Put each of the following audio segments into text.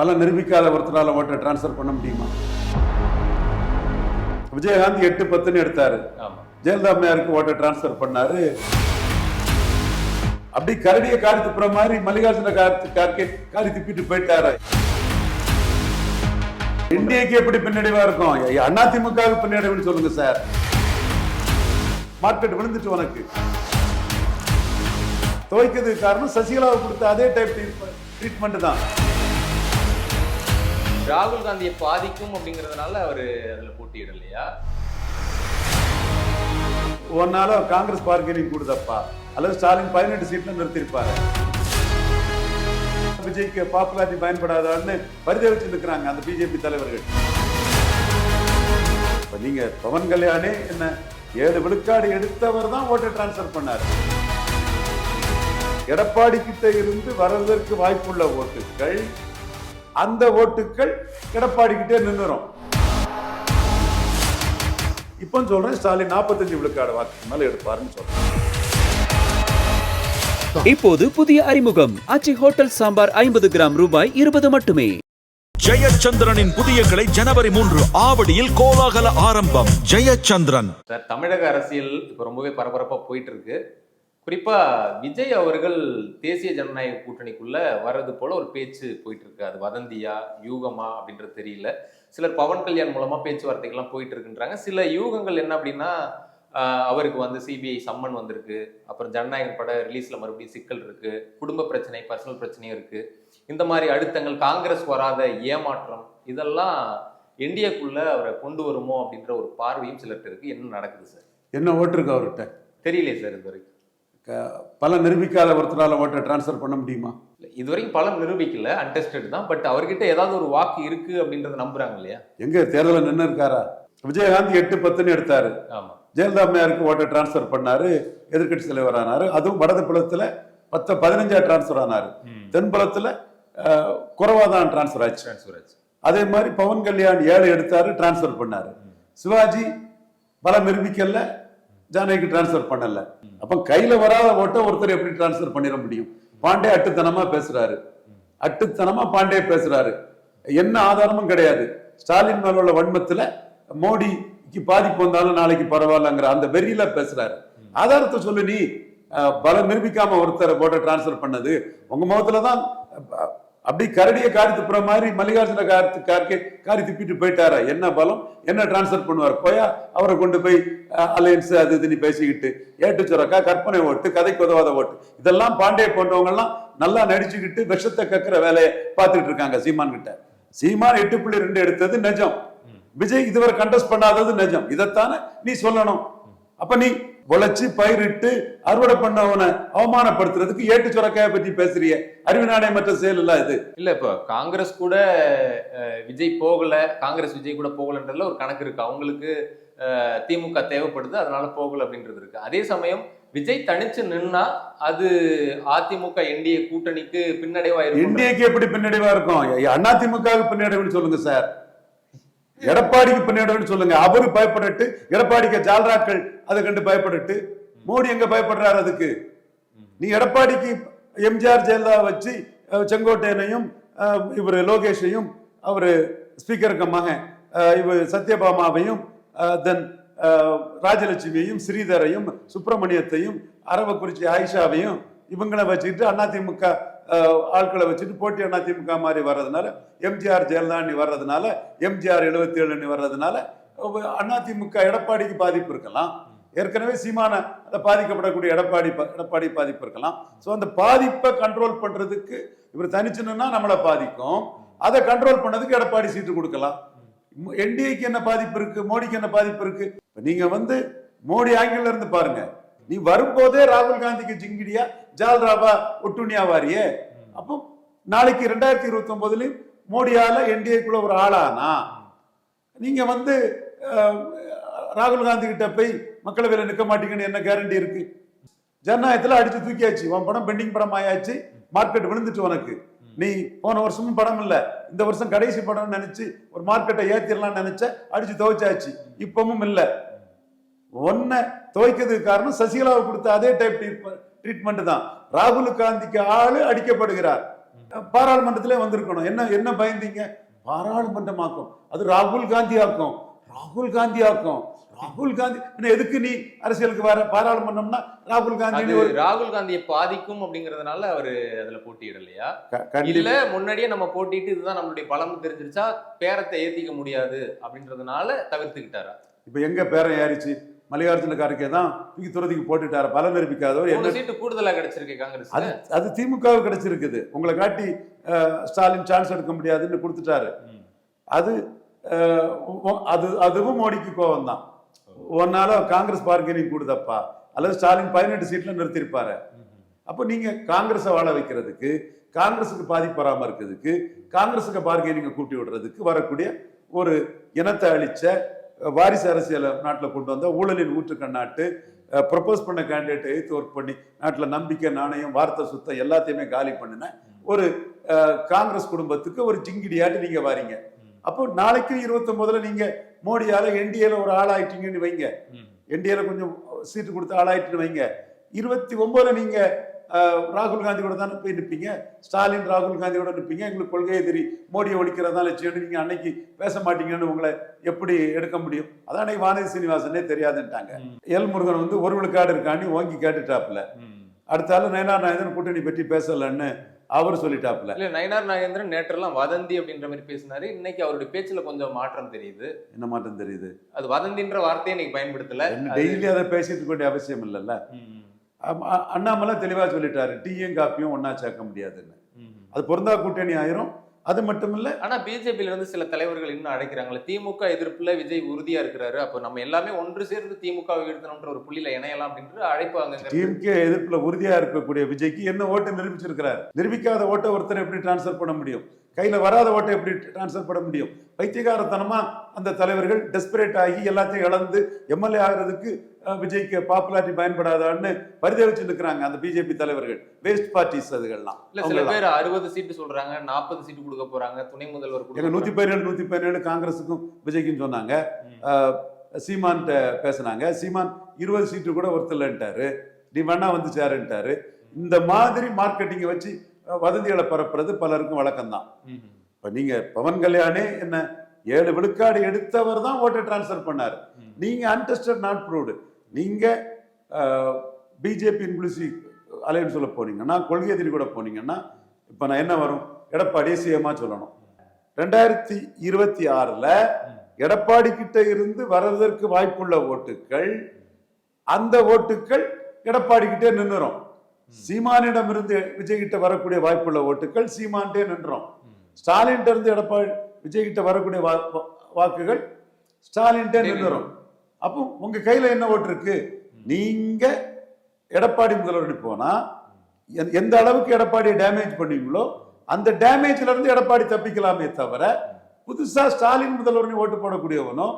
பல நிரூபிக்காத ஒருத்தரால ஓட்டை டிரான்ஸ்ஃபர் பண்ண முடியுமா? விஜயகாந்த் 8-10 எடுத்தாரு, ஜெயலலிதா அம்மையாருக்கு ஓட்டை டிரான்ஸ்ஃபர் பண்ணாரு. அப்படி கரடிய காரி துப்புற மாதிரி மல்லிகார்ஜுன காரி துப்பிட்டு போயிட்டாரு. இந்தியாக்கு எப்படி பின்னடைவா இருக்கும்? அதிமுக பின்னடைவுன்னு சொல்லுங்க சார். மார்க்கெட் விழுந்துட்டு உனக்கு துவைக்கிறதுக்கு காரணம் சசிகலாவை கொடுத்த அதே டைப் ட்ரீட்மெண்ட் தான். ராகுல் காந்தியை பாதிக்கும் அப்படிங்கறதுனால அவரு அதுல போட்டியிடலையா? ஒன்னால காங்கிரஸ் பார்கெனிங் கூடுதப்பா, அல்லது ஸ்டாலின் 18 சீட்ல நிறுத்திருப்பாரு. விஜய்க்கு பாப்புலாரிட்டி பயன்படாதான்னு பரிதவிச்சு நிற்கிறாங்க அந்த பிஜேபி தலைவர்கள். நீங்க பவன் கல்யாணே என்ன 7 விழுக்காடு எடுத்தவர் தான் ஓட்டை டிரான்ஸ்பர் பண்ணாரு. எடப்பாடி கிட்ட இருந்து வர்றதற்கு வாய்ப்புள்ள ஓட்டுகள், அந்த ஓட்டுகள் எடப்பாடி கிட்டே நின்னுரும். இப்ப சொல்றேன், ஸ்டாலின் 45 விழுக்காடு வாக்கு மேல எடுப்பாருன்னு சொல்றேன். இப்போது புதிய அறிமுகம் ஆச்சி ஹோட்டல் சாம்பார் 50 கிராம் ரூபாய் 20 மட்டுமே. ஜெயச்சந்திரனின் புதிய கிளை ஜனவரி 3 ஆவடியில் கோலாகல ஆரம்பம். ஜெயச்சந்திரன். தமிழக அரசியல் இப்ப ரொம்பவே பரபரப்பா போயிட்டு இருக்கு. குறிப்பா விஜய் அவர்கள் தேசிய ஜனநாயக கூட்டணிக்குள்ள வர்றது போல ஒரு பேச்சு போயிட்டு இருக்கு. அது வதந்தியா யூகமா அப்படின்றது தெரியல. சிலர் பவன் கல்யாண் மூலமா பேச்சுவார்த்தைகள்லாம் போயிட்டு இருக்குன்றாங்க. சில யூகங்கள் என்ன அப்படின்னா, அவருக்கு வந்து சிபிஐ சம்மன் வந்திருக்கு, அப்புறம் ஜனநாயகம் பட ரிலீஸ்ல மறுபடியும் சிக்கல் இருக்கு, குடும்ப பிரச்சனை, பர்சனல் பிரச்சனையும் இருக்கு, இந்த மாதிரி அழுத்தங்கள், காங்கிரஸ் வராத ஏமாற்றம், இதெல்லாம் என்டிஏக்குள்ள அவரை கொண்டு வருமோ அப்படின்ற ஒரு பார்வையும் சிலர்கிட்ட இருக்கு. என்ன நடக்குது சார்? என்ன ஓட்டு இருக்கு அவர்கிட்ட தெரியலையே சார். இது வரைக்கும் பல நிரூபிக்காத ஒருத்தரால ஓட்டை டிரான்ஸ்ஃபர் பண்ண முடியுமா? இது வரைக்கும் பலம் நிரூபிக்கல, அன்டெஸ்டட் தான். பட் அவர்கிட்ட ஏதாவது ஒரு வாக்கு இருக்கு அப்படின்றத நம்புறாங்க இல்லையா? எங்க தேர்தலில் நின்று இருக்காரா? விஜயகாந்த் 8-10 எடுத்தாரு, ஆமா. ஜெயலலிதா அம்மையாருக்கு ஓட்டை டிரான்ஸ்பர் பண்ணாரு, எதிர்கட்சி தலைவர் ஆனாரு. அதுவும் வடதுபுலத்துல 10-15 டிரான்ஸ்பர் ஆனாரு. தென்புலத்துல குறைவா தான் டிரான்ஸ்பர் ஆச்சு. அதே மாதிரி பவன் கல்யாண் 7 எடுத்தாரு, டிரான்ஸ்பர் பண்ணாரு. சிவாஜி பல நிரூபிக்கல, ஜானகிக்கு டிரான்ஸ்பர் பண்ணல. அப்ப கையில வராத ஓட்ட ஒருத்தர் எப்படி டிரான்ஸ்பர் பண்ணிட முடியும்? பாண்டே அட்டுத்தனமா பேசுறாரு, அட்டுத்தனமா பாண்டே பேசுறாரு. என்ன ஆதாரமும் கிடையாது. ஸ்டாலின் மேல உள்ள வன்மத்துல மோடிக்கு பாதிப்பு வந்தாலும் நாளைக்கு பரவாயில்லங்கிற அந்த வெறியில பேசுறாரு. ஆதாரத்தை சொல்லு. நீ பல நிரூபிக்காம ஒருத்தர் ஓட்ட டிரான்ஸ்பர் பண்ணது உங்க முகத்துலதான். அப்படி கரடிய காரி துப்புற மாதிரி மல்லிகார்ஜுன காரி துப்பிட்டு போயிட்டாரா? என்ன பலம், என்ன டிரான்ஸ்பர் பண்ணுவார்? போயா அவரை கொண்டு போய் அலையன்ஸ் அது இதுன்னு பேசிக்கிட்டு ஏட்டு சுரக்கா, கற்பனை ஓட்டு, கதைக்கு உதவாத ஓட்டு, இதெல்லாம் பாண்டே போன்றவங்க எல்லாம் நல்லா நடிச்சுக்கிட்டு விஷத்தை கக்கிற வேலையை பார்த்துட்டு இருக்காங்க சீமான் கிட்ட. சீமான் 8.2 எடுத்தது நிஜம், விஜய் இதுவரை கண்டஸ்ட் பண்ணாதது நிஜம். இதைத்தானே நீ சொல்லணும். அப்ப நீ உழைச்சு பயிரிட்டு அறுவடை பண்ணவனை அவமானப்படுத்துறதுக்கு ஏட்டு சுரக்காய பற்றி பேசுறிய அறிவு நாணயமற்ற செயல் இல்ல இது. இல்ல, இப்ப காங்கிரஸ் கூட விஜய் போகல, காங்கிரஸ் விஜய் கூட போகலன்றதுல ஒரு கணக்கு இருக்கு. அவங்களுக்கு திமுக தேவைப்படுது, அதனால போகல அப்படின்றது இருக்கு. அதே சமயம் விஜய் தனிச்சு நின்னா அது அதிமுக என்டிஏ கூட்டணிக்கு பின்னடைவா இருக்கும். என்டிஏக்கு எப்படி பின்னடைவா இருக்கும்? அதிமுக பின்னடைவுன்னு சொல்லுங்க சார். எடப்பாடிக்கு பின்னடைவுன்னு சொல்லுங்க. அவரு பயப்படட்டு, எடப்பாடிக்கு ஜால்ராக்கள் அதை கண்டு பயப்படட்டு. மோடி எங்க பயப்படுறாரு அதுக்கு? நீ எடப்பாடிக்கு எம்ஜிஆர் ஜெயலலிதா வச்சு செங்கோட்டையனையும் இவர் லோகேஷையும், அவரு ஸ்பீக்கருக்கு மகன் இவர் சத்யபாமாவையும், தென் ராஜலட்சுமியையும், ஸ்ரீதரையும், சுப்பிரமணியத்தையும், அரவக்குறிச்சி ஆயிஷாவையும் இவங்களை வச்சுக்கிட்டு அதிமுக ஆட்களை வச்சுட்டு போட்டி அதிமுக மாதிரி வர்றதுனால, எம்ஜிஆர் ஜெயலலிதா வர்றதுனால, எம்ஜிஆர் 77 வர்றதுனால அதிமுக எடப்பாடிக்கு பாதிப்பு இருக்கலாம். ஏற்கனவே சீமான பாதிக்கப்படக்கூடிய எடப்பாடி பாதிப்பு இருக்கலாம். ஸோ அந்த பாதிப்பை கண்ட்ரோல் பண்றதுக்கு இவர் தனிச்சுன்னா நம்மளை பாதிக்கும். அதை கண்ட்ரோல் பண்ணதுக்கு எடப்பாடி சீட்டு கொடுக்கலாம். என்டிஏக்கு என்ன பாதிப்பு இருக்கு, மோடிக்கு என்ன பாதிப்பு இருக்கு? நீங்க மோடி ஆங்கிள் இருந்து பாருங்க. நீ வரும்போதே ராகுல் காந்திக்கு ஜிங்கிடியா ஜால்ராபா ஒட்டுனியா வாரியே. அப்போ நாளைக்கு 2029 மோடியால என்டிஏக்குள்ள ஒரு ஆளானா நீங்க ராகுல் காந்தி கிட்ட போய் மக்களவையில் நிற்க மாட்டீங்கன்னு என்ன கேரண்டி இருக்கு? ஜனநாயகத்துல அடிச்சு தூக்கியாச்சு. உன் படம் பெண்டிங் படம் ஆயாச்சு, மார்க்கெட் விழுந்துட்டு உனக்கு. நீ போன வருஷமும் படம் இல்ல, இந்த வருஷம் கடைசி படம் நினைச்சு ஒரு மார்க்கெட்டை ஏத்திரலாம் நினைச்ச, அடிச்சு துவைச்சாச்சு. இப்பவும் இல்ல. ஒன்ன துவைக்கிறதுக்கு காரணம் சசிகலாவை கொடுத்த அதே டைப் ட்ரீட்மெண்ட் தான். ராகுல் காந்திக்கு ஆளு அடிக்கப்படுகிறார். பாராளுமன்றத்திலே வந்திருக்கணும். என்ன என்ன பயந்தீங்க? பாராளுமன்றமாக்கும், அது ராகுல் காந்தி ஆக்கும், ராகுல் காந்தி ஆக்கும், ராகுல் காந்தி. எதுக்கு நீ அரசியலுக்கு வர? பாராளுமன்றம்னா ராகுல் காந்தி ராகுல் காந்தியை பாதிக்கும் அப்படிங்கறதுனால அவரு அதுல போட்டியிடலையா? இல்ல முன்னாடியே நம்ம போட்டிட்டு இதுதான் நம்மளுடைய பலம் தெரிஞ்சிருச்சா பேரத்தை ஏத்திக்க முடியாது அப்படின்றதுனால தவிர்த்துக்கிட்டாரா? இப்ப எங்க பேரம் ஏறிச்சு? மல்லிகார்ஜுன கார்கே தான் தூக்கி துறதிக்கு போட்டுட்டாரு. பலம் நிரூபிக்காதவர். என்ன சீட்டு கூடுதலா கிடைச்சிருக்கு காங்கிரஸ். அது திமுகவுக்கு கிடைச்சிருக்குது. உங்களை காட்டி ஸ்டாலின் சான்ஸ் எடுக்க முடியாதுன்னு கொடுத்துட்டாரு. அது அதுவும் மோடிக்கு கோபம் தான். ஒன்னால காங்கிரஸ் பார்கெனிங் கூடுதப்பா, அல்லது ஸ்டாலின் 18 சீட்ல நிறுத்திருப்பாரு. அப்போ நீங்க காங்கிரஸை வாழ வைக்கிறதுக்கு, காங்கிரஸுக்கு பாதிப்பு வராம இருக்கிறதுக்கு, காங்கிரஸுக்கு பார்கெனிங்க கூட்டி விடுறதுக்கு வரக்கூடிய ஒரு இனத்தை அழிச்ச வாரிசு அரசியலை நாட்டில் கொண்டு வந்த ஊழலின் ஊற்றுக்கண்ணாட்டு ப்ரொபோஸ் பண்ண கேண்டிடேட்டை எதிர்த்து ஒர்க் பண்ணி நாட்டில் நம்பிக்கை, நாணயம், வார்த்தை சுத்தம் எல்லாத்தையுமே காலி பண்ணின ஒரு காங்கிரஸ் குடும்பத்துக்கு ஒரு ஜிங்கிடியாட்டு நீங்க வாரீங்க. அப்போ நாளைக்கு 29ல நீங்க மோடியால என்டிஏல ஒரு ஆளாயிட்டீங்கன்னு வைங்க, என்டிஏல கொஞ்சம் சீட்டு கொடுத்து ஆளாயிட்டுன்னு வைங்க. 29ல நீங்க ராகுல் காந்தி கூட தானே போய் நிற்பீங்க. ஸ்டாலின் ராகுல் காந்தியோட நிற்பீங்க. எங்களுக்கு கொள்கையை தெரி மோடியை ஒழிக்கிறதா லட்சியம். நீங்க அன்னைக்கு பேச மாட்டீங்கன்னு உங்களை எப்படி எடுக்க முடியும்? அதான் அன்னைக்கு வானதி சீனிவாசனே தெரியாதுன்ட்டாங்க. எல் முருகன் வந்து ஒரு விழுக்காடு இருக்கான்னு ஓங்கி கேட்டுட்டாப்புல. அடுத்தாலும் நயனார் நாகேந்திரன் கூட்டணி பற்றி பேசலன்னு அவர் சொல்லிட்டாப்புல. இல்ல, நயனார் நாகேந்திரன் நேற்றெல்லாம் வதந்தி அப்படின்ற மாதிரி பேசினாரு. இன்னைக்கு அவருடைய பேச்சுல கொஞ்சம் மாற்றம் தெரியுது. என்ன மாற்றம் தெரியுது? அது வதந்தின்ற வார்த்தையை இன்னைக்கு பயன்படுத்தல. டெய்லி அதை பேசிட்டு இருக்க வேண்டிய அவசியம் இல்லைல்ல. அண்ணாமலை தெளிவா சொல்லிட்டாரு, டீயும் காப்பியும் ஒன்னா சேர்க்க முடியாதுன்னு. அது பொருந்தா கூட்டணி ஆயிரும். அது மட்டும் இல்ல, ஆனா பிஜேபியில இருந்து சில தலைவர்கள் இன்னும் அழைக்கிறாங்களே, திமுக எதிர்ப்புல விஜய் உறுதியா இருக்கிறாரு, அப்ப நம்ம எல்லாமே ஒன்று சேர்ந்து திமுக வீழ்த்தணும்ன்ற ஒரு புள்ளியில இணையலாம் அப்படின்ற அழைப்பு அங்க. டிஎம்கே எதிர்ப்புல உறுதியா இருக்கக்கூடிய விஜய்க்கு என்ன ஓட்டு நிரூபிச்சிருக்கிறார்? நிரூபிக்காத ஓட்டை ஒருத்தர் எப்படி டிரான்ஸ்பர் பண்ண முடியும்? கையில வராத ஓட்டை எப்படி டிரான்ஸ்பர் பண்ண முடியும்? பைத்தியகாரத்தனமா அந்த தலைவர்கள் டெஸ்பரேட் ஆகி எல்லாத்தையும் இழந்து எம்எல்ஏ ஆகிறதுக்கு விஜய்க்கு பாப்புலாரிட்டி பயன்படாதான்னு பரிதவிச்சு இருக்கிறாங்க அந்த பிஜேபி தலைவர்கள். வேஸ்ட் பார்ட்டிஸ் அதுகள்லாம். இல்ல, சில பேர் 60 சீட்டு சொல்றாங்க, 40 சீட்டு கொடுக்க போறாங்க, துணை முதல்வர் 117 காங்கிரஸுக்கும் விஜய்க்கும் சொன்னாங்க. சீமான் பேசினாங்க. சீமான் 20 சீட்டு கூட ஒருத்தலன்ட்டாரு, நீ வேணா வந்து சேருன்ட்டாரு. இந்த மாதிரி மார்க்கெட்டிங்கை வச்சு வதந்திகளை பரப்புறது பலருக்கும் வழக்கம்தான். இப்ப நீங்க பவன் கல்யாணே என்ன 7 விழுக்காடு எடுத்தவர் தான் ஓட்டை டிரான்ஸ்பர் பண்ணாரு. நீங்க அன்டெஸ்டட் நாட் ப்ரூவ்டு. நீங்க பிஜேபி இன்க்ளூசிவ் அலையன்ஸ் சொல்ல போனீங்கன்னா, கொள்கை எதிரி கூட போனீங்கன்னா, இப்ப நான் என்ன வரும்? எடப்பாடியை சிஎம்மா சொல்லணும். 2026ல எடப்பாடி கிட்ட இருந்து வருவதற்கு வாய்ப்புள்ள ஓட்டுகள், அந்த ஓட்டுகள் எடப்பாடி கிட்டே நின்னுரும். சீமானிடம் இருந்து விஜய் கிட்ட வரக்கூடிய வாய்ப்புள்ள ஓட்டுகள் சீமான்டே நின்றோம். ஸ்டாலின் இருந்து எடப்பாடி விஜய் கிட்ட வரக்கூடிய வாக்குகள் ஸ்டாலின்டே நின்றுரும். அப்போ உங்க கையில என்ன ஓட்டு இருக்கு? நீங்க எடப்பாடி முதல்வர் போனா எந்த அளவுக்கு எடப்பாடியை டேமேஜ் பண்ணீங்களோ அந்த டேமேஜ்ல இருந்து எடப்பாடி தப்பிக்கலாமே தவிர, புதுசா ஸ்டாலின் முதல்வரின் ஓட்டு போடக்கூடியவனோ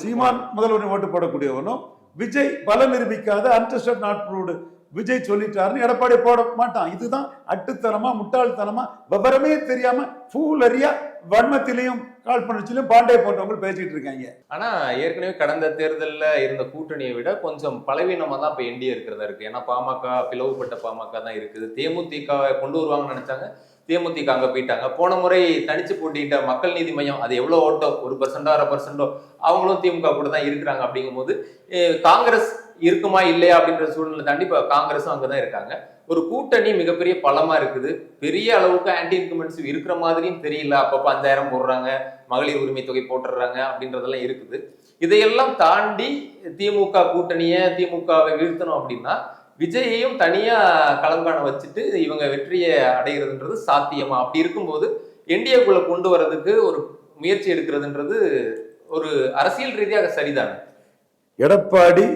சீமான் முதல்வரின் ஓட்டு போடக்கூடியவனோ விஜய் பலம் நிரூபிக்காத அன்டெஸ்டட் நாட் ப்ரூவ்டு விஜய் சொல்லிட்டாருன்னு எடப்பாடி போட மாட்டான். இதுதான் அட்டுத்தனமா, முட்டாள்தனமா, விவரமே தெரியாம ஃபூலரியா வன்மத்திலையும் காழ்ப்புணர்ச்சியிலும் பாண்டே போன்றவங்க பேசிட்டு இருக்காங்க. ஆனா ஏற்கனவே கடந்த தேர்தலில் இருந்த கூட்டணியை விட கொஞ்சம் பலவீனமா தான் இப்ப என்டிஏ இருக்கிறதா இருக்கு. ஏன்னா பாமக பிளவுபட்ட பாமக தான் இருக்குது. தேமுதிகவை கொண்டு வருவாங்கன்னு நினைச்சாங்க, தேமுதிக அங்க போயிட்டாங்க. போன முறை தனிச்சு போட்டிட்ட மக்கள் நீதி மையம், அது எவ்வளவு ஓட்டோ, 1% 1/2% அவங்களும் திமுக கூட தான் இருக்கிறாங்க. அப்படிங்கும் போது காங்கிரஸ் இருக்குமா இல்லையா அப்படின்ற சூழ்நிலை தாண்டி இப்ப காங்கிரஸும் அங்கதான் இருக்காங்க. ஒரு கூட்டணி மிகப்பெரிய பலமா இருக்குது. பெரிய அளவுக்கு ஆன்டி இன்கம்பன்சிவ் இருக்கிற மாதிரியும் தெரியல. அப்பப்ப 5000 போடுறாங்க, மகளிர் உரிமை தொகை போட்டுடுறாங்க அப்படின்றதெல்லாம் இருக்குது. இதையெல்லாம் தாண்டி திமுக கூட்டணியை, திமுகவை வீழ்த்தணும் அப்படின்னா விஜயையும் தனியா களங்காண வச்சுட்டு இவங்க வெற்றியை அடைகிறதுன்றது சாத்தியமா? அப்படி இருக்கும்போது என்டிஏக்குள்ள கொண்டு வர்றதுக்கு ஒரு முயற்சி எடுக்கிறதுன்றது ஒரு அரசியல் ரீதியாக சரிதானே? எடப்பாடி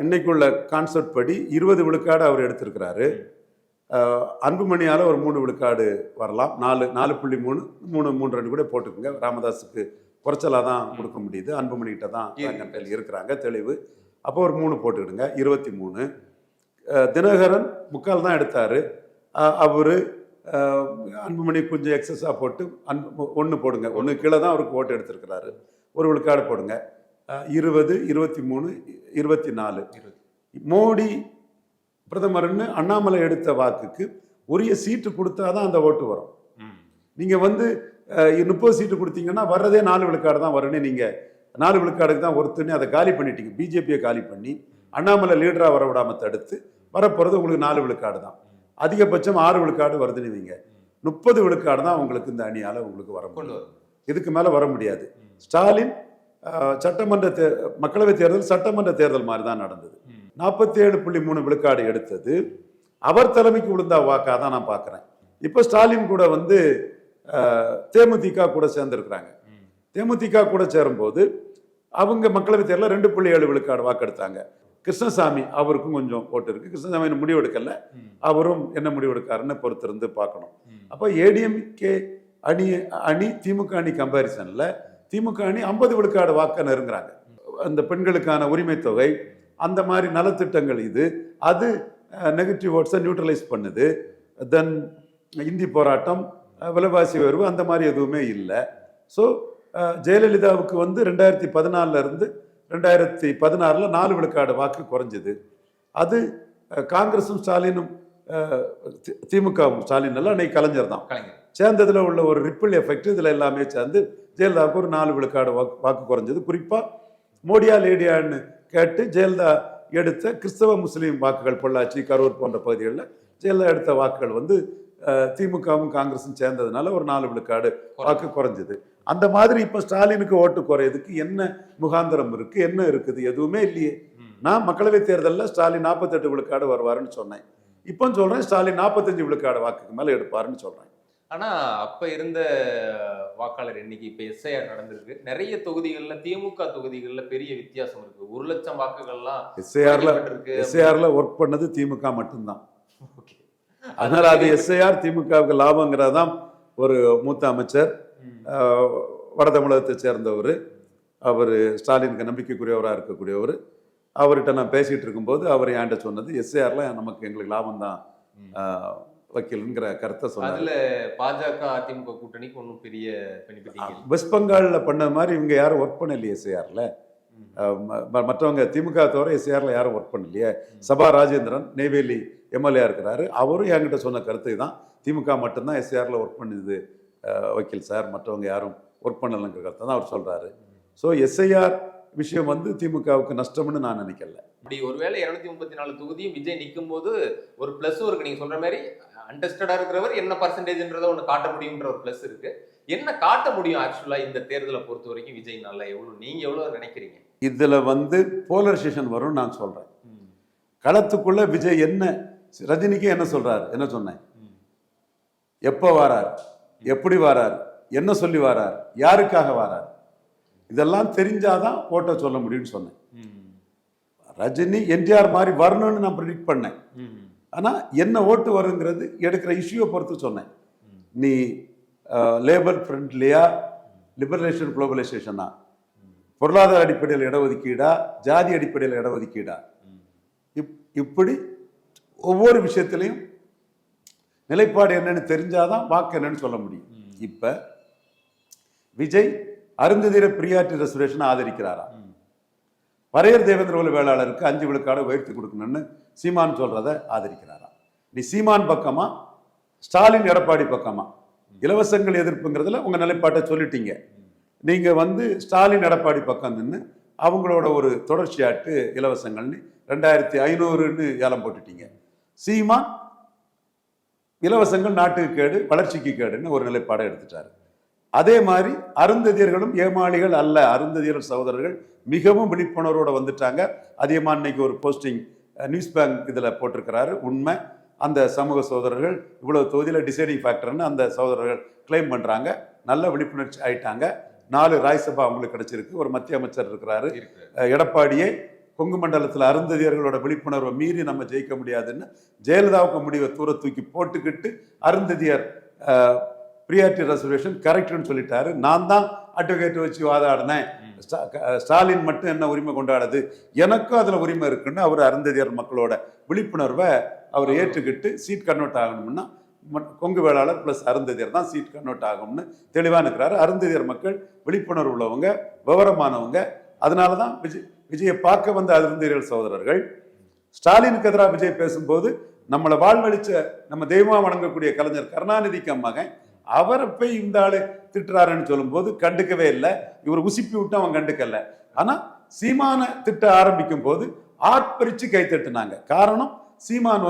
இன்னைக்குள்ள கான்செப்ட் படி 20 விழுக்காடு அவர் எடுத்திருக்கிறாரு. அன்புமணியால ஒரு 3 விழுக்காடு வரலாம். 4.3 கூட போட்டுக்கோங்க. ராமதாஸுக்கு குறைச்சலாக தான் கொடுக்க முடியுது. அன்புமணிகிட்ட தான் இருக்கிறாங்க தெளிவு. அப்போ ஒரு 3 போட்டுக்கிடுங்க, 23. தினகரன் 3/4 தான் எடுத்தாரு. அவரு அன்புமணி கொஞ்சம் எக்ஸஸாக போட்டு 1 போடுங்க. 1 கீழே தான் அவருக்கு ஓட்டு எடுத்திருக்கிறாரு. 1 விழுக்காடு போடுங்க. 20, 23, 24. மோடி பிரதமர்னு அண்ணாமலை எடுத்த வாக்குக்கு உரிய சீட்டு கொடுத்தாதான் அந்த ஓட்டு வரும். நீங்க வந்து 30 சீட்டு கொடுத்தீங்கன்னா வர்றதே 4 விழுக்காடு தான் வரும்னு நீங்க 4 விழுக்காடுக்கு தான் ஒருத்தனே அதை காலி பண்ணிட்டீங்க. பிஜேபியை காலி பண்ணி அண்ணாமலை லீடரா வர விடாம தடுத்து வரப்போறது உங்களுக்கு 4 விழுக்காடு தான். அதிகபட்சம் 6 விழுக்காடு வருதுன்னு வைங்க. 30 விழுக்காடு தான் உங்களுக்கு இந்த அணியால உங்களுக்கு வர முடியும். இதுக்கு மேல வர முடியாது. ஸ்டாலின் சட்டமன்ற மக்களவை தேர்தல் சட்டமன்ற தேர்தல் மாதிரி தான் நடந்தது. 47.3 விழுக்காடு எடுத்தது அவர் தலைமைக்கு விழுந்த வாக்காக தான் நான் பார்க்குறேன். இப்போ ஸ்டாலின் கூட வந்து தேமுதிக கூட சேர்ந்துருக்குறாங்க. தேமுதிக கூட சேரும்போது அவங்க மக்களவை தேர்தலில் 2.7 விழுக்காடு வாக்கெடுத்தாங்க. கிருஷ்ணசாமி அவருக்கும் கொஞ்சம் ஓட்டு இருக்கு. கிருஷ்ணசாமி முடிவெடுக்கல, அவரும் என்ன முடிவெடுக்காருன்னு பொறுத்திருந்து பார்க்கணும். அப்போ ஏடிஎம்கே அணி திமுக அணி கம்பேரிசன்ல திமுக அணி 50 விழுக்காடு வாக்க நெருங்குறாங்க. அந்த பெண்களுக்கான உரிமை தொகை, அந்த மாதிரி நலத்திட்டங்கள், அது நெகட்டிவ் ஓட்ஸை நியூட்ரலைஸ் பண்ணுது. தென் இந்தி போராட்டம், விலைவாசி உயர்வு, அந்த மாதிரி எதுவுமே இல்லை. ஸோ ஜெயலலிதாவுக்கு வந்து 2014 இருந்து 2016 4 விழுக்காடு வாக்கு குறைஞ்சது. அது காங்கிரஸும் ஸ்டாலினும் திமுகவும் ஸ்டாலின் எல்லாம் அன்னைக்கு கலைஞர் தான் சேர்ந்ததுல உள்ள ஒரு ரிப்பிள் எஃபெக்ட். இதுல எல்லாமே சேர்ந்து ஜெயலலிதாவுக்கு ஒரு 4 விழுக்காடு வாக்கு குறைஞ்சது. குறிப்பா மோடியா லேடியான்னு கேட்டு ஜெயலலிதா எடுத்த கிறிஸ்தவ முஸ்லீம் வாக்குகள், பொள்ளாச்சி, கரூர் போன்ற பகுதிகளில் ஜெயலலிதா எடுத்த வாக்குகள் வந்து திமுகவும் காங்கிரஸும் சேர்ந்ததுனால ஒரு 4 விழுக்காடு வாக்கு குறைஞ்சது. அந்த மாதிரி இப்ப ஸ்டாலினுக்கு ஓட்டு குறையதுக்கு என்ன முகாந்திரம் இருக்கு, என்ன இருக்குது? எதுவுமே இல்லையே. நான் மக்களவை தேர்தலில் ஸ்டாலின் 48 விழுக்காடு வருவாருன்னு சொன்னேன். இப்போ சொல்றேன் ஸ்டாலின் 45 விழுக்காடு வாக்குக்கு மேல எடுப்பாருன்னு சொல்றேன். ஆனா அப்ப இருந்த வாக்காளர் எண்ணிக்கை இப்ப எஸ்ஐஆர் நடந்திருக்கு. நிறைய தொகுதிகள்ல, திமுக தொகுதிகள்ல பெரிய வித்தியாசம் இருக்கு. 1 லட்சம் வாக்குகள்லாம் எஸ்ஐஆர்ல ஒர்க் பண்ணது திமுக மட்டும்தான். அதனால அது எஸ்ஐஆர் திமுகவுக்கு லாபங்கிறதான். ஒரு மூத்த அமைச்சர், வட தமிழகத்தை சேர்ந்தவர், அவர் ஸ்டாலினுக்கு நம்பிக்கைக்குரியவராக இருக்கக்கூடியவர், அவர்கிட்ட நான் பேசிட்டு இருக்கும்போது அவர் என்கிட்ட சொன்னது எஸ்ஐஆர்ல நமக்கு எங்களுக்கு லாபம் தான் வக்கீல்ங்கிற கருத்தை சொன்னார். அதுல பாஜக அதிமுக கூட்டணிக்கு ஒன்றும் பெரிய வெஸ்ட் பெங்கால்ல பண்ண மாதிரி இவங்க யாரும் ஒர்க் பண்ணலையே எஸ்ஐஆர்ல. மற்றவங்க திமுக தவிர எஸ்ஐஆர்ல யாரும் ஒர்க் பண்ணலையே. சபா ராஜேந்திரன் நெய்வேலி எம்எல்ஏ இருக்கிறாரு, அவரும் என்கிட்ட சொன்ன கருத்து தான். திமுக மட்டும்தான் எஸ்ஐஆர்ல ஒர்க் பண்ணுது வக்கீல் சார், மற்றவங்க யாரும் ஒர்க் பண்ணலைங்கிற கருத்தை தான் அவர் சொல்றாரு. ஸோ எஸ்ஐஆர் விஷயம் வந்து திமுகவுக்கு நஷ்டம்னு நான் நினைக்கல. இப்படி ஒருவேளை 234 தொகுதியும் விஜய் நிற்கும் போது ஒரு பிளஸ் இருக்கு. நீங்க சொல்ற மாதிரி அன்டெஸ்டடா இருக்கிறவர் என்ன பர்சன்டேஜ்ன்றத ஒன்று காட்ட முடியும்ன்ற ஒரு பிளஸ் இருக்கு. என்ன காட்ட முடியும் ஆக்சுவலா இந்த தேர்தலை பொறுத்த வரைக்கும் விஜய் நல்லா எவ்வளவு, நீங்க எவ்வளவு நினைக்கிறீங்க? இதுல வந்து போலரைசேஷன் வரும் நான் சொல்றேன். களத்துக்குள்ள விஜய் என்ன, ரஜினிக்கு என்ன சொல்றாரு, என்ன சொன்னேன், எப்போ வாரார், எப்படி வாரார், என்ன சொல்லி வாரார், யாருக்காக வாரார், இதெல்லாம் தெரிஞ்சாதான் ஓட்ட சொல்ல முடியும்னு சொன்னேன். ரஜினி என்டிஆர் மாதிரி வரணும்னு நான் ப்ரிடிக்ட் பண்ணேன். ஆனா என்ன ஓட்டு வருங்கிறது எடுக்கிற இஷ்யூவை பொறுத்து சொன்னேன். நீ லேபர் ஃப்ரெண்ட்லியா, லிபரலேஷன் குளோபலைசேஷனா, பொருளாதார அடிப்படையில் இடஒதுக்கீடா, ஜாதி அடிப்படையில் இடஒதுக்கீடா, இப்படி ஒவ்வொரு விஷயத்திலையும் நிலைப்பாடு என்னன்னு தெரிஞ்சாதான் வாக்கு என்னன்னு சொல்ல முடியும். இப்ப விஜய் அருந்ததிர பிரியாரிட்டி ரெசர்வேஷன் ஆதரிக்கிறாரா, பரையர் தேவேந்திர குல வேளாளருக்கு 5 விழுக்காடு உயர்த்தி கொடுக்கணும்னு சீமான் சொல்றத ஆதரிக்கிறாரா? நீ சீமான் பக்கமா, ஸ்டாலின் எடப்பாடி பக்கமா? இலவசங்கள் எதிர்ப்புங்கிறதுல உங்க நிலைப்பாட்டை சொல்லிட்டீங்க. நீங்க வந்து ஸ்டாலின் எடப்பாடி பக்கம் நின்று அவங்களோட ஒரு தொடர்ச்சியாட்டு இலவசங்கள்னு 2500ன்னு ஏலம் போட்டுட்டீங்க. சீமான் இலவசங்கள் நாட்டுக்கு கேடு, வளர்ச்சிக்கு கேடுன்னு ஒரு நிலைப்பாடை எடுத்துட்டாரு. அதே மாதிரி அருந்ததியர்களும் ஏமாளிகள் அல்ல, அருந்ததியர்கள் சகோதரர்கள் மிகவும் விழிப்புணர்வோட வந்துட்டாங்க. அதிகமாக இன்னைக்கு ஒரு போஸ்டிங் நியூஸ் பேங்க் இதில் போட்டிருக்கிறாரு. உண்மை, அந்த சமூக சகோதரர்கள் இவ்வளவு தொகுதியில் டிசைடிங் ஃபேக்டர்னு அந்த சகோதரர்கள் கிளைம் பண்ணுறாங்க. நல்ல விழிப்புணர்ச்சி ஆயிட்டாங்க. 4 ராஜ்யசபா அவங்களுக்கு கிடைச்சிருக்கு. ஒரு மத்திய அமைச்சர் இருக்கிறாரு. எடப்பாடியே கொங்கு மண்டலத்தில் அருந்ததியர்களோட விழிப்புணர்வை மீறி நம்ம ஜெயிக்க முடியாதுன்னு ஜெயலலிதாவுக்கு முடிவை தூர தூக்கி போட்டுக்கிட்டு அருந்ததியர் பிரியாரிட்டி ரெசர்வேஷன் கரெக்ட்னு சொல்லிட்டாரு. நான் தான் அட்வொகேட் வச்சு வாதாடினேன், ஸ்டாலின் மட்டும் என்ன உரிமை கொண்டாடுது, எனக்கும் அதுல உரிமை இருக்குன்னு அவர் அருந்ததியர் மக்களோட விழிப்புணர்வை அவர் ஏற்றுக்கிட்டு சீட் கன்வெர்ட் ஆகணும்னா கொங்கு வேளாளர் பிளஸ் அருந்ததியர் தான் சீட் கன்வெர்ட் ஆகும்னு தெளிவாக இருக்கிறாரு. அருந்ததியர் மக்கள் விழிப்புணர்வு உள்ளவங்க, விவரமானவங்க. அதனாலதான் விஜயை பார்க்க வந்த அருந்ததியர் சகோதரர்கள் ஸ்டாலினுக்கு எதிராக விஜய் பேசும்போது நம்மளை வாழ்வழிச்ச நம்ம தெய்வமா வணங்கக்கூடிய கலைஞர் கருணாநிதிக்கு மகன் அவரை போய் இந்த ஆளு திட்டுறாருன்னு சொல்லும்போது கண்டுக்கவே இல்லை. இவர் உசிப்பி விட்டு அவன் கண்டுக்கல. ஆனா சீமான திட்ட ஆரம்பிக்கும் போது ஆர்ப்பரிச்சு கை தட்டுனாங்க. காரணம், சீமான்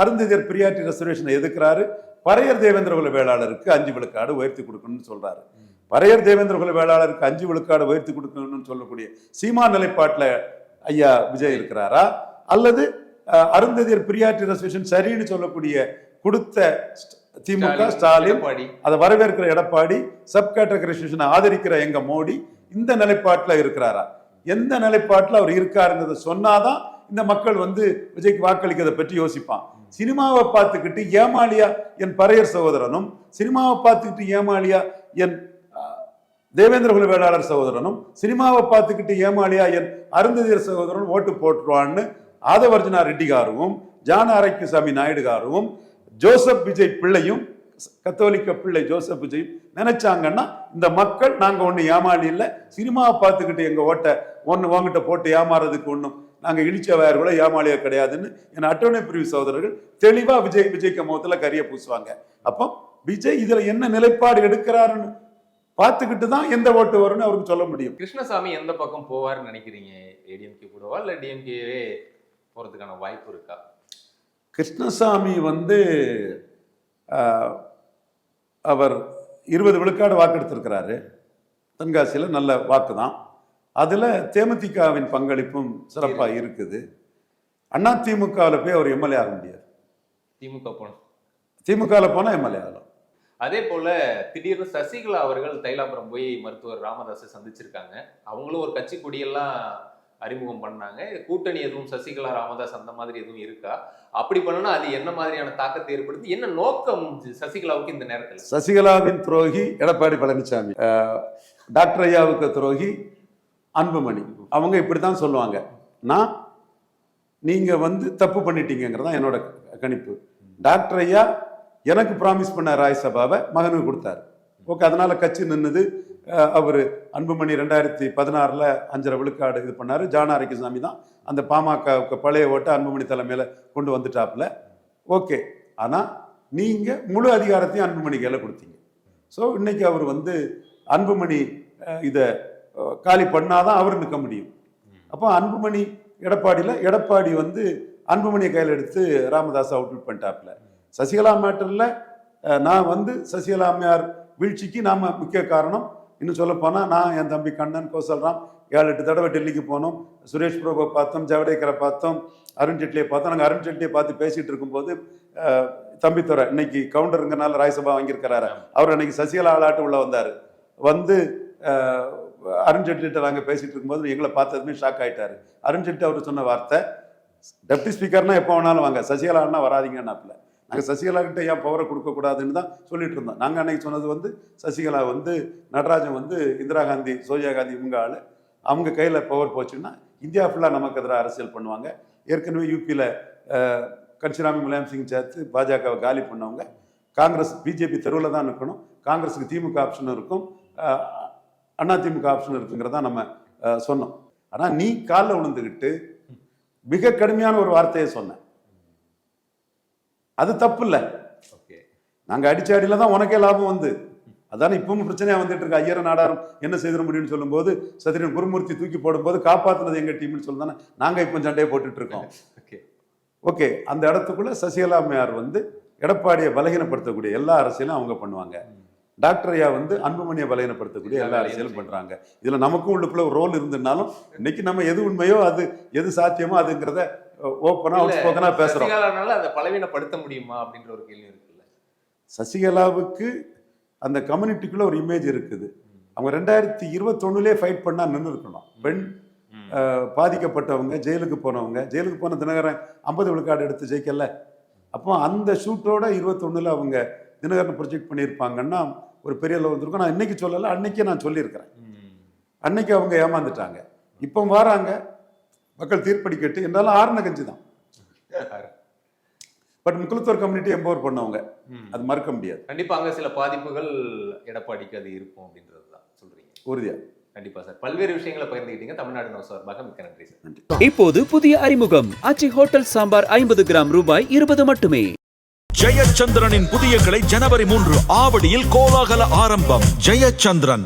அருந்ததியர் பிரியாரிட்டி ரெசர்வேஷனை எதுக்குறாரு. பறையர் தேவேந்திர குல வேளாளருக்கு 5 விழுக்காடு உயர்த்தி கொடுக்கணும்னு சொல்றாரு. பறையர் தேவேந்திர குல வேளாளருக்கு 5 விழுக்காடு உயர்த்தி கொடுக்கணும்னு சொல்லக்கூடிய சீமான் நிலைப்பாட்டில் ஐயா விஜய் இருக்கிறாரா, அல்லது அருந்ததியர் பிரியாரிட்டி ரெசர்வேஷன் சரின்னு சொல்லக்கூடிய கொடுத்த திமுக ஸ்டாலின், அதை வரவேற்கிற எடப்பாடி, சப் கேட்டகரைசேஷனை ஆதரிக்கிற எங்க மோடி இந்த நிலைப்பாட்டில் இருக்கிறாரா? எந்த நிலைப்பாட்டில் அவர் இருக்காருங்கிறத சொன்னாதான் இந்த மக்கள் விஜய்க்கு வாக்களிக்கிறத பற்றி யோசிப்பான். சினிமாவை பார்த்துக்கிட்டு ஏமாளியா என் பறையர் சகோதரனும், சினிமாவை பார்த்துக்கிட்டு ஏமாளியா என் தேவேந்திர குல வேளாளர் சகோதரனும், சினிமாவை பார்த்துக்கிட்டு ஏமாளியா என் அருந்ததியர் சகோதரனும் ஓட்டு போட்டுருவான்னு ஆதவர்ஜனா ரெட்டி காரும், ஜான ஆரோக்கியசாமி நாயுடு காரும், ஜோசப் விஜய் பிள்ளையும், கத்தோலிக்க பிள்ளை ஜோசப் விஜய் நினைச்சாங்கன்னா இந்த மக்கள் நாங்க ஒண்ணு ஏமாளி இல்லை, சினிமாவை பார்த்துக்கிட்டு எங்க ஓட்டை உங்ககிட்ட போட்டு ஏமாறதுக்கு ஒண்ணும் நாங்க இழிச்சவாயர் கூட ஏமாளியா கிடையாதுன்னு என் அட்டவணை பிரிவு சகோதரர்கள் தெளிவா விஜய்க்கு முகத்துல கரிய பூசுவாங்க. அப்போ விஜய் இதுல என்ன நிலைப்பாடு எடுக்கிறாருன்னு பார்த்துக்கிட்டு தான் எந்த ஓட்டு வரும்னு அவருக்கு சொல்ல முடியும். கிருஷ்ணசாமி எந்த பக்கம் போவாருன்னு நினைக்கிறீங்க? ஏடிஎம்கே கூடவா இல்ல டிஎம்கேவே போறதுக்கான வாய்ப்பு இருக்கா? கிருஷ்ணசாமி அவர் 20 விழுக்காடு வாக்கெடுத்திருக்கிறாரு. தென்காசியில் நல்ல வாக்கு தான். அதில் தேமுதிகவின் பங்களிப்பும் சிறப்பாக இருக்குது. அதிமுகவில் போய் அவர் எம்எல்ஏ ஆக முடியாது. திமுகவில் போனால் எம்எல்ஏ ஆகலாம். அதே போல திடீர்னு சசிகலா அவர்கள் தைலாபுரம் போய் மருத்துவர் ராமதாஸை சந்திச்சிருக்காங்க. அவங்களும் ஒரு கட்சி கொடியெல்லாம் அறிமுகம் பண்ணாங்க. கூட்டணி எதுவும் சசிகலா ராமதாஸ் அந்த மாதிரி எதுவும் இருக்கா? அப்படி பண்ணனா அது என்ன மாதிரியான தாக்கத்தை ஏற்படுத்தி, என்ன நோக்கம் சசிகலாவுக்கு இந்த நேரத்தில்? சசிகலாவின் துரோகி எடப்பாடி பழனிசாமி, டாக்டர் ஐயாவுக்கு துரோகி அன்புமணி. அவங்க இப்படித்தான் சொல்லுவாங்க. நீங்க தப்பு பண்ணிட்டீங்கிறதான் என்னோட கணிப்பு. டாக்டர் ஐயா எனக்கு ப்ராமிஸ் பண்ண ராஜ்யசபாவை மகனுக்கு கொடுத்தாரு. ஓகே, அதனால கட்சி நின்னுது. அவர் அன்புமணி 2016 5.5 விழுக்காடு இது பண்ணாரு. ஜான ஆரோக்கியசாமி தான் அந்த பாமகவுக்கு பழைய ஓட்டை அன்புமணி தலைமையில கொண்டு வந்துட்டாப்புல. ஓகே, ஆனா நீங்க முழு அதிகாரத்தையும் அன்புமணி கையில கொடுத்தீங்க. ஸோ இன்னைக்கு அவர் அன்புமணி இதை காலி பண்ணாதான் அவர் நிற்க முடியும். அப்போ அன்புமணி எடப்பாடி அன்புமணியை கையில் எடுத்து ராமதாஸ் அவுட் பண்ணிட்டாப்புல. சசிகலா மேட்டர்ல நான் சசிகலா அம்மையார் வீழ்ச்சிக்கு நாம முக்கிய காரணம். இன்னும் சொல்ல போனா நான் என் தம்பி கண்ணன், கோசல்ராம் 7-8 தடவை டெல்லிக்கு போனோம். சுரேஷ் பிரபுவை பார்த்தோம், ஜவடேக்கரை பார்த்தோம், அருண்ஜேட்லியை பார்த்தோம். நாங்கள் அருண்ஜேட்லியை பார்த்து பேசிட்டு இருக்கும்போது தம்பித்துறை இன்னைக்கு கவுண்டருங்கனால ராஜ்யசபா வாங்கியிருக்கிறாரு. அவர் அன்னைக்கு சசிகலா ஆளாட்டு உள்ள வந்தார். அருண்ஜேட்லிட்ட நாங்கள் பேசிட்டு இருக்கும்போது எங்களை பார்த்ததுமே ஷாக் ஆயிட்டாரு. அருண்ஜேட்லி அவர் சொன்ன வார்த்தை, டெப்டி ஸ்பீக்கர்னா எப்போ வேணாலும் வாங்க, சசிகலான்னா வராதிங்கன்னாப்புல. நாங்கள் சசிகலா கிட்ட ஏன் பவரை கொடுக்கக்கூடாதுன்னு தான் சொல்லிட்டு இருந்தோம். நாங்கள் அன்னைக்கு சொன்னது சசிகலா நடராஜன் இந்திரா காந்தி, சோனியா காந்தி இவங்க ஆள், அவங்க கையில் பவர் போச்சுன்னா இந்தியா ஃபுல்லாக நமக்கு எதிராக அரசியல் பண்ணுவாங்க. ஏற்கனவே யூபியில் கட்சிராமி முலாயம் சிங் சேர்த்து பாஜகவை காலி பண்ணவங்க. காங்கிரஸ் பிஜேபி தெருவில் தான் நிற்கணும். காங்கிரஸுக்கு திமுக ஆப்ஷன் இருக்கும், அதிமுக ஆப்ஷன் இருக்குங்கிறதா நம்ம சொன்னோம். ஆனால் நீ காலில் விழுந்துக்கிட்டு மிக கடுமையான ஒரு வார்த்தையை சொன்ன, அது தப்பு இல்லை. நாங்கள் அடிச்ச அடியில தான் உனக்கே லாபம் அதானே இப்பவும் பிரச்சனையா வந்துட்டு இருக்கு. ஐயர நாடாரும் என்ன செய்திட முடியும்னு சொல்லும்போது சத்திரன் குருமூர்த்தி தூக்கி போடும்போது காப்பாத்துனது எங்க டீம்னு சொல்லுதானே நாங்க இப்போ சண்டையை போட்டுட்டு இருக்கோம். ஓகே, அந்த இடத்துக்குள்ள சசிகலா அம்மையார் எடப்பாடியை பலகீனப்படுத்தக்கூடிய எல்லா அரசியலும் அவங்க பண்ணுவாங்க. டாக்டர் ஐயா அன்புமணியை பலகீனப்படுத்தக்கூடிய எல்லா அரசியலும் பண்றாங்க. இதுல நமக்கும் உள்ளுக்குள்ள ஒரு ரோல் இருந்ததுனாலும் இன்னைக்கு நம்ம எது உண்மையோ அது எது சாத்தியமோ அதுங்கிறத ஓப்பனா அவுட்ஸ்போக்கனா பேசுறோம். அதை பலவீனப்படுத்த முடியுமா அப்படின்ற ஒரு கேள்வி இருக்குல்ல. சசிகலாவுக்கு அந்த கம்யூனிட்டிக்குள்ள ஒரு இமேஜ் இருக்குது. அவங்க 2021 ஃபைட் பண்ணா நின்று இருக்கணும். பெண் பாதிக்கப்பட்டவங்க, ஜெயிலுக்கு போன தினகரன் 50 விழுக்காடு எடுத்து ஜெயிக்கல. அப்போ அந்த ஷூட்டோட 21 அவங்க தினகரன் ப்ரொஜெக்ட் பண்ணியிருப்பாங்கன்னா ஒரு பெரிய லெவல் இருக்கும். நான் இன்னைக்கு சொல்லலை, அன்னைக்கே நான் சொல்லியிருக்கிறேன். அன்னைக்கு அவங்க ஏமாந்துட்டாங்க. இப்போ வராங்க, மக்கள் தீர்ப்படி கேட்டு இருந்தாலும் ஆறுன கஞ்சி தான். பட் முக்குளத்தூர் கம்யூனிட்டி எம்பவர் பண்ணவங்க, அது மறுக்க முடியாது. கண்டிப்பா அங்க சில பாதிப்புகள் எடப்பாடிக்கு அது இருக்கும் அப்படின்றது தான் சொல்றீங்க. உறுதியா கண்டிப்பா சார், பல்வேறு விஷயங்களை பகிர்ந்துக்கிட்டீங்க. தமிழ்நாடு நவ் சார்பாக மிக்க நன்றி சார். இப்போது புதிய அறிமுகம் ஆச்சி ஹோட்டல் சாம்பார் 50 கிராம் ரூபாய் 20 மட்டுமே. ஜெயச்சந்திரனின் புதிய கிளை ஜனவரி 3 ஆவடியில் கோலாகல ஆரம்பம். ஜெயச்சந்திரன்.